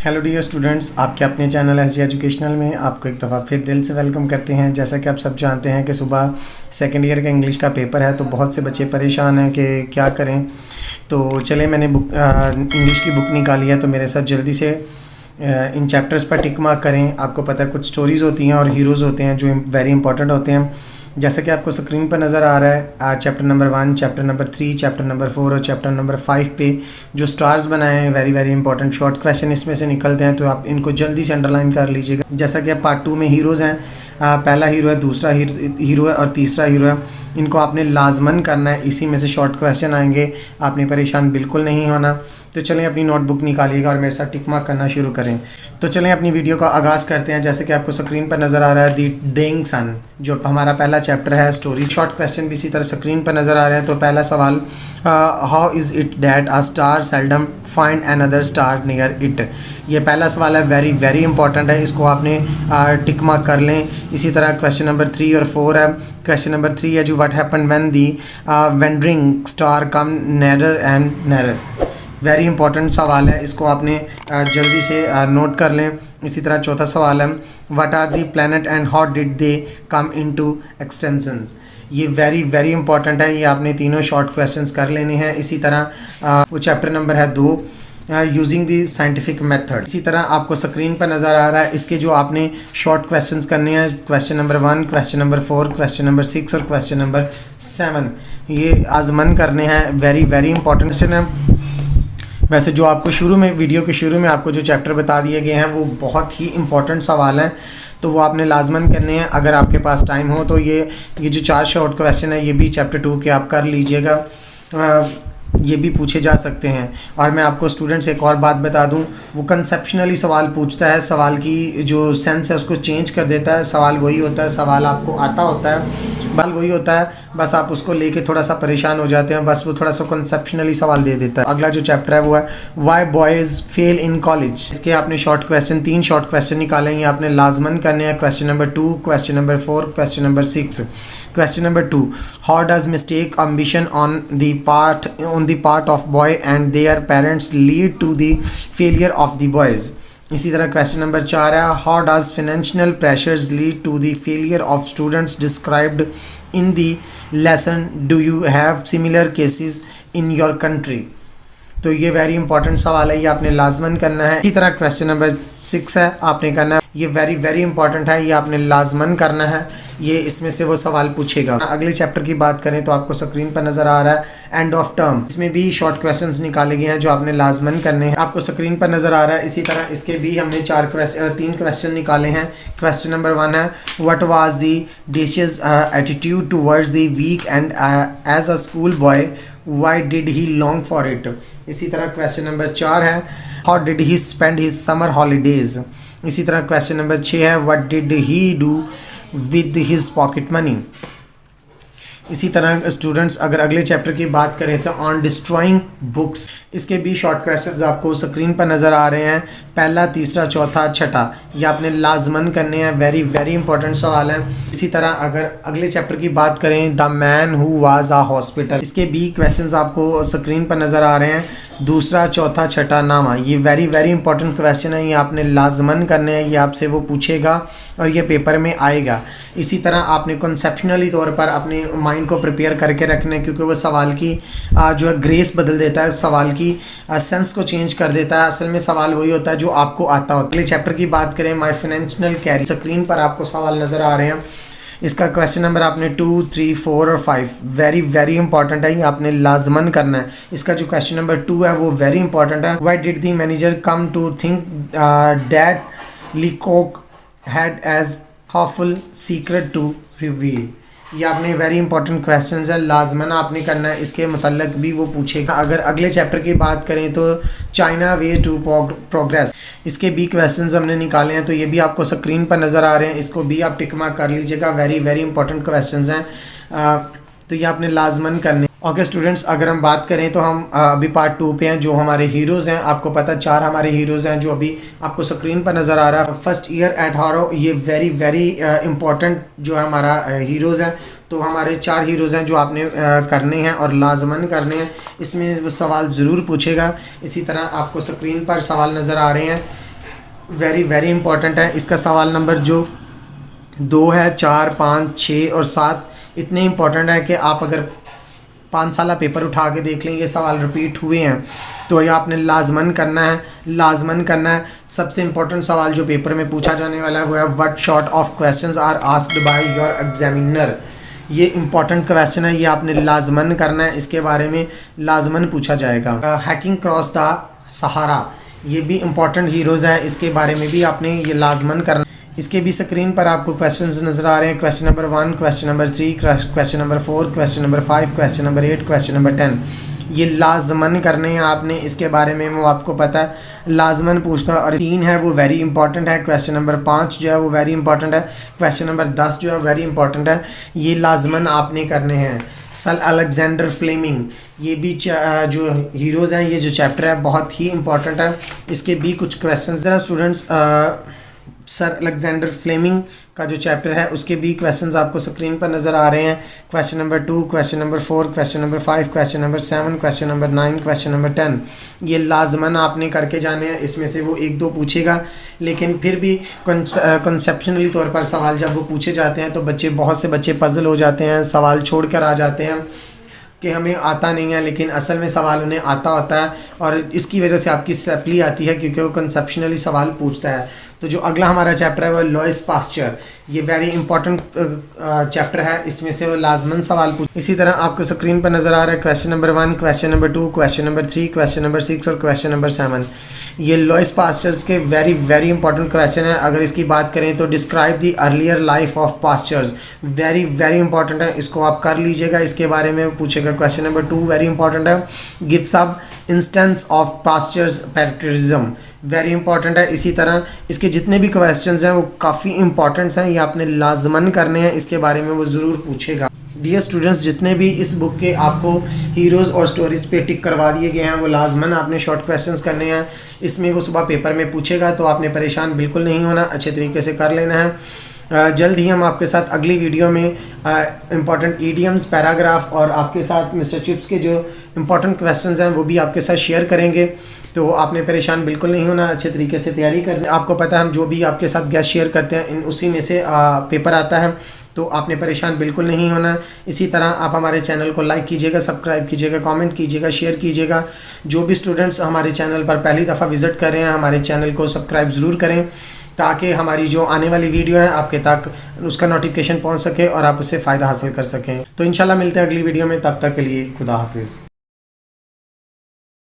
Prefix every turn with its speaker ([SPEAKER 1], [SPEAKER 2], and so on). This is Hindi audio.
[SPEAKER 1] हेलो डियर स्टूडेंट्स, आपके अपने चैनल एसजी एजुकेशनल में आपको एक दफ़ा फिर दिल से वेलकम करते हैं। जैसा कि आप सब जानते हैं कि सुबह सेकेंड ईयर का इंग्लिश का पेपर है, तो बहुत से बच्चे परेशान हैं कि क्या करें। तो चले, मैंने इंग्लिश की बुक निकाली है, तो मेरे साथ जल्दी से इन चैप्टर्स पर टिक मार्क करें। आपको पता है कुछ स्टोरीज़ होती हैं और हीरोज़ होते हैं जो वेरी इंपॉर्टेंट होते हैं। जैसा कि आपको स्क्रीन पर नज़र आ रहा है, chapter number 1, chapter number 3, chapter number 4 और चैप्टर नंबर 5 पे जो स्टार्स बनाए हैं, वेरी इंपॉर्टेंट शॉर्ट क्वेश्चन इसमें से निकलते हैं, तो आप इनको जल्दी से अंडरलाइन कर लीजिएगा। जैसा कि अब पार्ट 2 में हीरोज़ हैं, पहला हीरो है, दूसरा हीरो है और तीसरा हीरो है। इनको आपने लाजमन करना है, इसी में से शॉर्ट क्वेश्चन आएंगे, आपने परेशान बिल्कुल नहीं होना। तो चलें अपनी नोटबुक निकालिएगा और मेरे साथ टिक मार्क करना शुरू करें। तो चलें अपनी वीडियो का आगाज़ करते हैं। जैसे कि आपको स्क्रीन पर नज़र आ रहा है, दी डेइंग सन, जो हमारा पहला चैप्टर है, स्टोरी। शॉर्ट क्वेश्चन भी इसी तरह स्क्रीन पर नज़र आ रहे हैं। तो पहला सवाल, how is it that a star seldom find another star near it. ये पहला सवाल है, वेरी इंपॉर्टेंट है, इसको आपने टिक मार्क कर लें। इसी तरह क्वेश्चन नंबर 3 और 4 है। क्वेश्चन नंबर 3 है जो what happen when the wandering star come narrower and narrower. Very important सवाल है, इसको आपने जल्दी से नोट कर लें। इसी तरह चौथा सवाल है, what are the planet and how did they come into extensions. ये वेरी इंपॉर्टेंट है, ये आपने तीनों शॉर्ट क्वेश्चंस कर लेने हैं। इसी तरह वो चैप्टर नंबर है 2, यूजिंग दी साइंटिफिक मेथड। इसी तरह आपको स्क्रीन पर नज़र आ रहा है, इसके जो आपने शॉर्ट क्वेश्चंस करने हैं, question number 1, question number 4, question number 6 और क्वेश्चन नंबर 7, ये आजमन करने हैं। वेरी इंपॉर्टेंट क्वेश्चन है। वैसे जो आपको वीडियो के शुरू में आपको जो चैप्टर बता दिए गए हैं वो बहुत ही इंपॉर्टेंट सवाल हैं, तो वो आपने लाजमन करने हैं। अगर आपके पास टाइम हो तो ये जो 4 शॉर्ट क्वेश्चन है, ये भी चैप्टर 2 के आप कर लीजिएगा, ये भी पूछे जा सकते हैं। और मैं आपको स्टूडेंट्स एक और बात बता दूं, वो कंसेप्शनली सवाल पूछता है, सवाल की जो सेंस है उसको चेंज कर देता है। सवाल वही होता है, सवाल आपको आता होता है, बल वही होता है, बस आप उसको लेके थोड़ा सा परेशान हो जाते हैं, बस वो थोड़ा सा कंसेप्शनली सवाल दे देता है। अगला जो चैप्टर है वो है why boys fail in college. इसके आपने शॉर्ट क्वेश्चन 3 शॉर्ट क्वेश्चन निकाले हैं, आपने लाजमन करने हैं। Question number 2, question number 4, question number 6। Question number 2, how does mistake ambition on the part of boy and their parents lead to the failure of the boys। इसी तरह क्वेश्चन नंबर 4 है, how does financial pressures lead to the failure of students described in the lesson, do you have similar cases in your country. तो ये वेरी इंपॉर्टेंट सवाल है, ये आपने लाजमन करना है। इसी तरह क्वेश्चन नंबर 6 है, आपने करना है, ये वेरी इंपॉर्टेंट है, ये आपने लाजमन करना है, ये इसमें से वो सवाल पूछेगा। अगले चैप्टर की बात करें तो आपको स्क्रीन पर नज़र आ रहा है एंड ऑफ टर्म, इसमें भी शॉर्ट क्वेश्चंस निकाले गए हैं जो आपने लाजमन करने हैं, आपको स्क्रीन पर नज़र आ रहा है। इसी तरह इसके भी हमने 3 क्वेश्चन निकाले हैं। क्वेश्चन नंबर 1 है, what was the dishes attitude towards the weekend as a school boy why did he long for it. इसी तरह क्वेश्चन नंबर 4 है, how did he spend his summer holidays. इसी तरह क्वेश्चन नंबर 6 है, what did he do with his pocket money. इसी तरह स्टूडेंट्स अगर अगले चैप्टर की बात करें तो ऑन डिस्ट्रॉइंग बुक्स, इसके भी शॉर्ट क्वेश्चंस आपको स्क्रीन पर नज़र आ रहे हैं। पहला, तीसरा, चौथा, छठा, ये आपने लाजमन करने हैं, वेरी इंपॉर्टेंट सवाल है। इसी तरह अगर अगले चैप्टर की बात करें, the man who was a hospital, इसके भी क्वेश्चंस आपको स्क्रीन पर नज़र आ रहे हैं। दूसरा, चौथा, छठा, नामा, ये वेरी इंपॉर्टेंट क्वेश्चन है, ये आपने लाजमन करने हैं, ये आपसे वो पूछेगा और ये पेपर में आएगा। इसी तरह आपने कॉन्सेप्शनली तौर पर अपने माइंड को प्रिपेयर करके रखना है, क्योंकि वो सवाल की जो है ग्रेस बदल देता है, सवाल की सेंस को चेंज कर देता है। असल में सवाल वही होता है जो आपको आता होता है। अगले चैप्टर की बात करें, माई फाइनेंशियल कैरियर, स्क्रीन पर आपको सवाल नज़र आ रहे हैं। इसका क्वेश्चन नंबर आपने 2, 3, 4 और 5 वेरी इंपॉर्टेंट है, ये आपने लाजमन करना है। इसका जो क्वेश्चन नंबर 2 है वो वेरी इंपॉर्टेंट है, why did the manager come to think that Leacock had an awful secret to reveal. ये आपने वेरी इंपॉर्टेंट क्वेश्चंस है, लाजमन आपने करना है, इसके मतलब भी वो पूछेगा। अगर अगले चैप्टर की बात करें तो चाइना वे टू प्रोग्रेस, इसके भी क्वेश्चंस हमने निकाले हैं, तो ये भी आपको स्क्रीन पर नज़र आ रहे हैं, इसको भी आप टिक मार्क कर लीजिएगा। वेरी इंपॉर्टेंट क्वेश्चंस हैं, तो ये आपने लाजमन करने। ओके स्टूडेंट्स, अगर हम बात करें तो हम अभी पार्ट 2 पे हैं। जो हमारे हीरोज़ हैं, आपको पता 4 हमारे हीरोज़ हैं जो अभी आपको स्क्रीन पर नज़र आ रहा है। फर्स्ट ईयर एट हारो, ये वेरी इंपॉर्टेंट जो है हमारा हीरोज़ हैं। तो हमारे 4 हीरोज़ हैं जो आपने करने हैं और लाजमन करने हैं, इसमें वो सवाल ज़रूर पूछेगा। इसी तरह आपको स्क्रीन पर सवाल नज़र आ रहे हैं, वेरी वेरी इंपॉर्टेंट है। इसका सवाल नंबर जो 2 है, 4, 5, 6 और 7 इतने इंपॉर्टेंट है कि आप अगर 5 साल पेपर उठा के देख लें, ये सवाल रिपीट हुए हैं तो ये आपने लाजमन करना है। सबसे इम्पोर्टेंट सवाल जो पेपर में पूछा जाने वाला है वो है what sort of questions are asked by your examiner. ये इंपॉर्टेंट क्वेश्चन है, ये आपने लाजमन करना है, इसके बारे में लाजमन पूछा जाएगा। हैकिंग क्रॉस द सहारा, ये भी इंपॉर्टेंट हीरोज़ है, इसके बारे में भी आपने ये लाजमन करना। इसके भी स्क्रीन पर आपको क्वेश्चंस नज़र आ रहे हैं। Question number 1, question number 3, question number 4, question number 5, question number 8, question number 10। ये लाजमन करने हैं आपने, इसके बारे में वो आपको पता है, लाजमन पूछता है। और 3 है वो वेरी इंपॉर्टेंट है। क्वेश्चन नंबर 5 जो है वो वेरी इंपॉर्टेंट है। क्वेश्चन नंबर 10 जो है वेरी इंपॉर्टेंट है, ये लाजमन आपने करने हैं। सर अलेक्जेंडर फ्लेमिंग, ये भी जो हीरोज़ हैं, ये जो चैप्टर है बहुत ही इंपॉर्टेंट है, इसके भी कुछ क्वेश्चन ज़रा स्टूडेंट्स। सर अलेक्जेंडर फ्लेमिंग का जो चैप्टर है उसके भी क्वेश्चंस आपको स्क्रीन पर नज़र आ रहे हैं। Question number 2, question number 4, question number 5, question number 7, question number 9, question number 10। ये लाजमन आपने करके जाने हैं। इसमें से वो 1-2 पूछेगा, लेकिन फिर भी कंसेप्शनली तौर पर सवाल जब वो पूछे जाते हैं तो बहुत से बच्चे पजल हो जाते हैं, सवाल छोड़ कर आ जाते हैं कि हमें आता नहीं है, लेकिन असल में सवाल उन्हें आता होता है और इसकी वजह से आपकी सप्ली आती है क्योंकि वो कंसेप्शनली सवाल पूछता है। तो जो अगला हमारा चैप्टर है वो लॉइस पास्चर, ये वेरी इंपॉर्टेंट चैप्टर है, इसमें से वो लाजमन सवाल पूछ। इसी तरह आपको स्क्रीन पर नज़र आ रहा है question number 1, question number 2, question number 3, question number 6 और क्वेश्चन नंबर 7। ये लॉइस पास्चर्स के वेरी वेरी इंपॉर्टेंट क्वेश्चन है। अगर इसकी बात करें तो describe the earlier life of Pasteur's, very very important है, इसको आप कर लीजिएगा, इसके बारे में पूछेगा। क्वेश्चन नंबर 2 वेरी इंपॉर्टेंट है, give some instance of Pasteur's patriotism, very important है। इसी तरह इसके जितने भी क्वेश्चंस हैं वो काफ़ी इंपॉर्टेंट्स हैं, ये आपने लाजमन करने हैं, इसके बारे में वो ज़रूर पूछेगा। डियर स्टूडेंट्स, जितने भी इस बुक के आपको हीरोज़ और स्टोरीज़ पे टिक करवा दिए गए हैं वो लाजमन आपने शॉर्ट क्वेश्चंस करने हैं। इसमें वो सुबह पेपर में पूछेगा तो आपने परेशान बिल्कुल नहीं होना, अच्छे तरीके से कर लेना है। जल्द ही हम आपके साथ अगली वीडियो में इम्पॉर्टेंट ईडियम्स, पैराग्राफ और आपके साथ मिस्टर चिप्स के जो इम्पॉर्टेंट क्वेश्चंस हैं वो भी आपके साथ शेयर करेंगे। तो आपने परेशान बिल्कुल नहीं होना, अच्छे तरीके से तैयारी करनी। आपको पता है हम जो भी आपके साथ गेस्ट शेयर करते हैं उसी में से पेपर आता है, तो आपने परेशान बिल्कुल नहीं होना। इसी तरह आप हमारे चैनल को लाइक कीजिएगा, सब्सक्राइब कीजिएगा, कमेंट कीजिएगा, शेयर कीजिएगा। जो भी स्टूडेंट्स हमारे चैनल पर पहली दफ़ा विज़िट कर रहे हैं हमारे चैनल को सब्सक्राइब ज़रूर करें ताकि हमारी जो आने वाली वीडियो है आपके तक उसका नोटिफिकेशन पहुंच सके और आप उससे फ़ायदा हासिल कर सकें। तो इंशाल्लाह मिलते हैं अगली वीडियो में, तब तक के लिए खुदा हाफिज़।